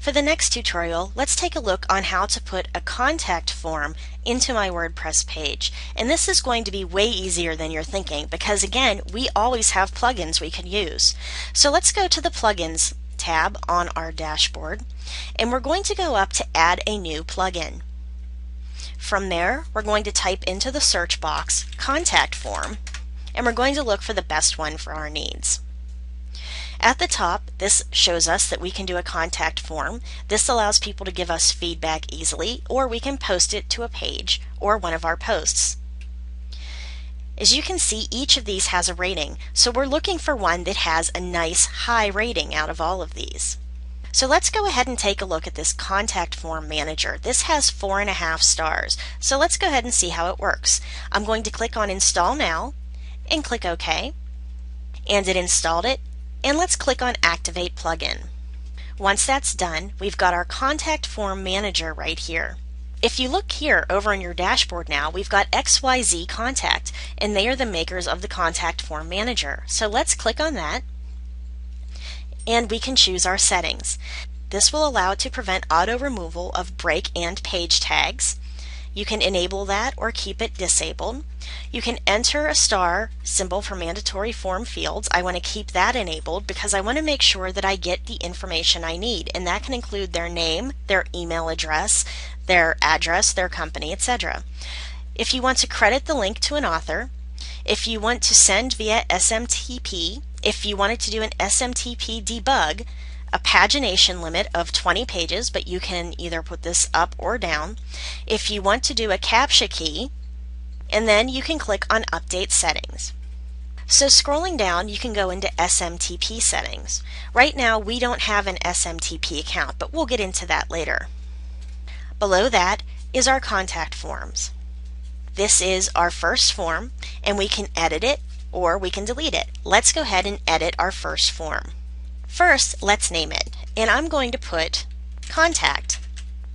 For the next tutorial, let's take a look on how to put a contact form into my WordPress page. And this is going to be way easier than you're thinking because, again, we always have plugins we can use. So let's go to the Plugins tab on our dashboard, and we're going to go up to Add a New Plugin. From there, we're going to type into the search box Contact Form, and we're going to look for the best one for our needs. At the top, this shows us that we can do a contact form. This allows people to give us feedback easily, or we can post it to a page or one of our posts. As you can see, each of these has a rating, so we're looking for one that has a nice high rating out of all of these. So let's go ahead and take a look at this contact form manager. This has 4.5 stars, so let's go ahead and see how it works. I'm going to click on Install Now and click OK, and it installed it. And let's click on Activate Plugin. Once that's done, we've got our contact form manager right here. If you look here over on your dashboard now, we've got XYZ Contact, and they are the makers of the contact form manager. So let's click on that, and we can choose our settings. This will allow it to prevent auto removal of break and page tags. You can enable that or keep it disabled. You can enter a star symbol for mandatory form fields. I want to keep that enabled because I want to make sure that I get the information I need, and that can include their name, their email address, their address, their company, etc. If you want to credit the link to an author, if you want to send via SMTP, if you wanted to do an SMTP debug, a pagination limit of 20 pages, but you can either put this up or down. If you want to do a CAPTCHA key, and then you can click on Update Settings. So scrolling down, you can go into SMTP settings. Right now, we don't have an SMTP account, but we'll get into that later. Below that is our contact forms. This is our first form, and we can edit it or we can delete it. Let's go ahead and edit our first form. First, let's name it, and I'm going to put Contact.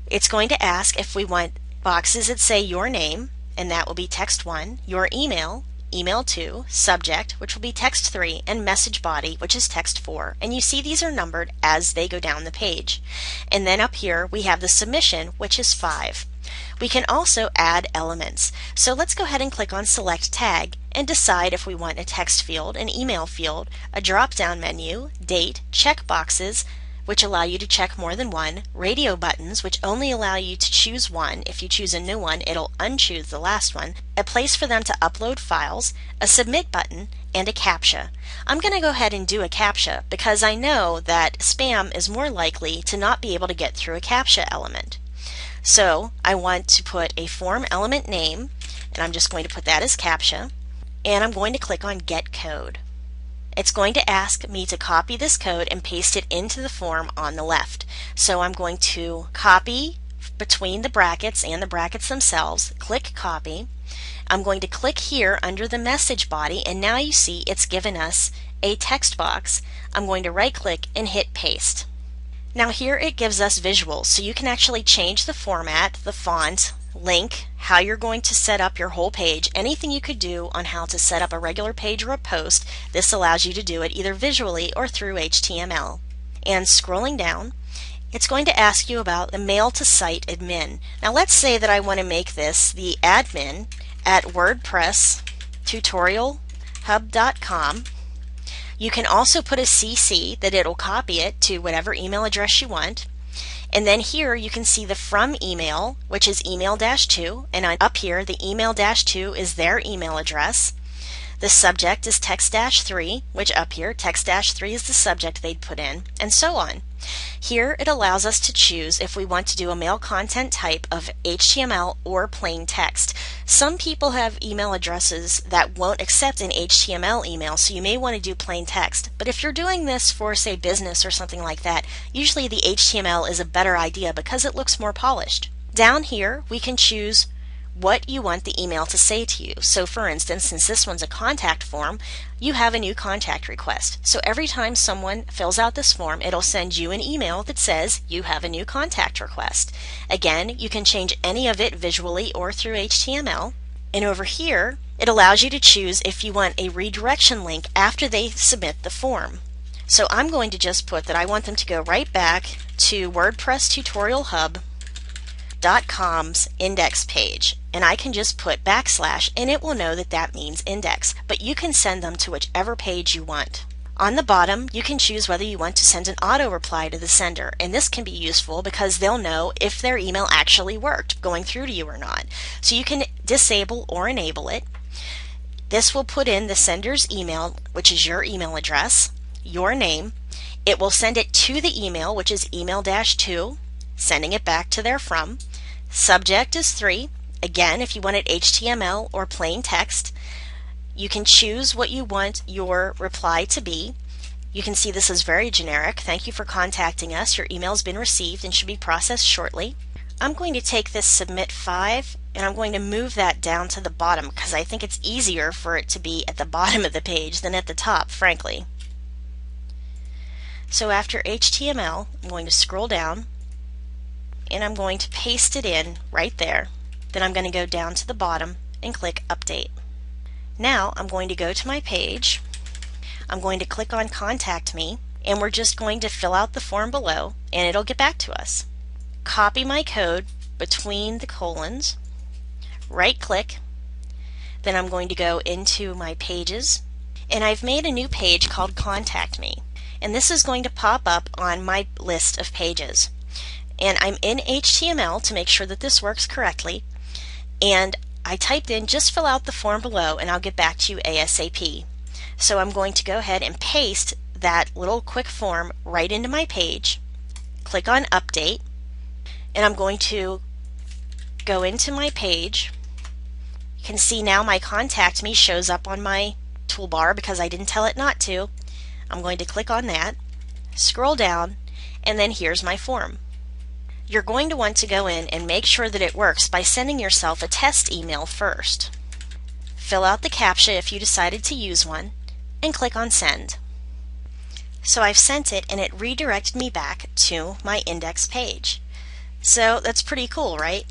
It's going to ask if we want boxes that say your name, and that will be text 1, your email, email 2, subject, which will be text 3, and message body, which is text 4. And you see these are numbered as they go down the page. And then up here we have the submission, which is 5. We can also add elements. So let's go ahead and click on Select Tag and decide if we want a text field, an email field, a drop-down menu, date, check boxes, which allow you to check more than one, radio buttons, which only allow you to choose one. If you choose a new one, it'll unchoose the last one, a place for them to upload files, a submit button, and a CAPTCHA. I'm going to go ahead and do a CAPTCHA because I know that spam is more likely to not be able to get through a CAPTCHA element. So I want to put a form element name, and I'm just going to put that as CAPTCHA, and I'm going to click on Get Code. It's going to ask me to copy this code and paste it into the form on the left. So I'm going to copy between the brackets and the brackets themselves, click Copy. I'm going to click here under the message body, and now you see it's given us a text box. I'm going to right click and hit Paste. Now here it gives us visuals, so you can actually change the format, the font, link, how you're going to set up your whole page, anything you could do on how to set up a regular page or a post. This allows you to do it either visually or through HTML. And scrolling down, it's going to ask you about the mail to site admin. Now let's say that I want to make this the admin at WordPress tutorialhub.com. You can also put a CC that it'll copy it to whatever email address you want. And then here you can see the from email, which is email-2, and up here the email-2 is their email address. The subject is text-3, which up here text-3 is the subject they'd put in, and so on. Here it allows us to choose if we want to do a mail content type of HTML or plain text. Some people have email addresses that won't accept an HTML email, so you may want to do plain text. But if you're doing this for, say, business or something like that, usually the HTML is a better idea because it looks more polished. Down here we can choose what you want the email to say to you. So for instance, since this one's a contact form, you have a new contact request. So every time someone fills out this form, it'll send you an email that says you have a new contact request. Again, you can change any of it visually or through HTML. And over here, it allows you to choose if you want a redirection link after they submit the form. So I'm going to just put that I want them to go right back to WordPressTutorialHub.com's index page, and I can just put / and it will know that that means index, but you can send them to whichever page you want. On the bottom, you can choose whether you want to send an auto reply to the sender, and this can be useful because they'll know if their email actually worked, going through to you or not. So you can disable or enable it. This will put in the sender's email, which is your email address, your name. It will send it to the email, which is email-to, sending it back to their from. Subject is 3. Again, if you want it HTML or plain text, you can choose what you want your reply to be. You can see this is very generic. Thank you for contacting us. Your email's been received and should be processed shortly. I'm going to take this Submit 5 and I'm going to move that down to the bottom because I think it's easier for it to be at the bottom of the page than at the top, frankly. So after HTML, I'm going to scroll down and I'm going to paste it in right there. Then I'm going to go down to the bottom and click Update. Now I'm going to go to my page. I'm going to click on Contact Me, and we're just going to fill out the form below and it'll get back to us. Copy my code between the colons, right click, then I'm going to go into my pages, and I've made a new page called Contact Me, and this is going to pop up on my list of pages. And I'm in HTML to make sure that this works correctly, and I typed in just fill out the form below and I'll get back to you ASAP. So I'm going to go ahead and paste that little quick form right into my page, click on Update, and I'm going to go into my page. You can see now my Contact Me shows up on my toolbar because I didn't tell it not to. I'm going to click on that, scroll down, and then here's my form. You're going to want to go in and make sure that it works by sending yourself a test email first. Fill out the CAPTCHA if you decided to use one, and click on Send. So I've sent it and it redirected me back to my index page. So that's pretty cool, right?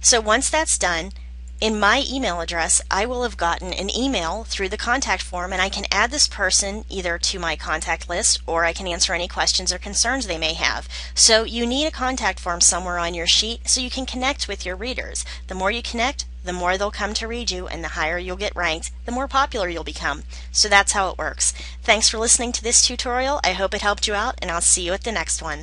So once that's done, in my email address, I will have gotten an email through the contact form, and I can add this person either to my contact list or I can answer any questions or concerns they may have. So you need a contact form somewhere on your sheet so you can connect with your readers. The more you connect, the more they'll come to read you, and the higher you'll get ranked, the more popular you'll become. So that's how it works. Thanks for listening to this tutorial. I hope it helped you out, and I'll see you at the next one.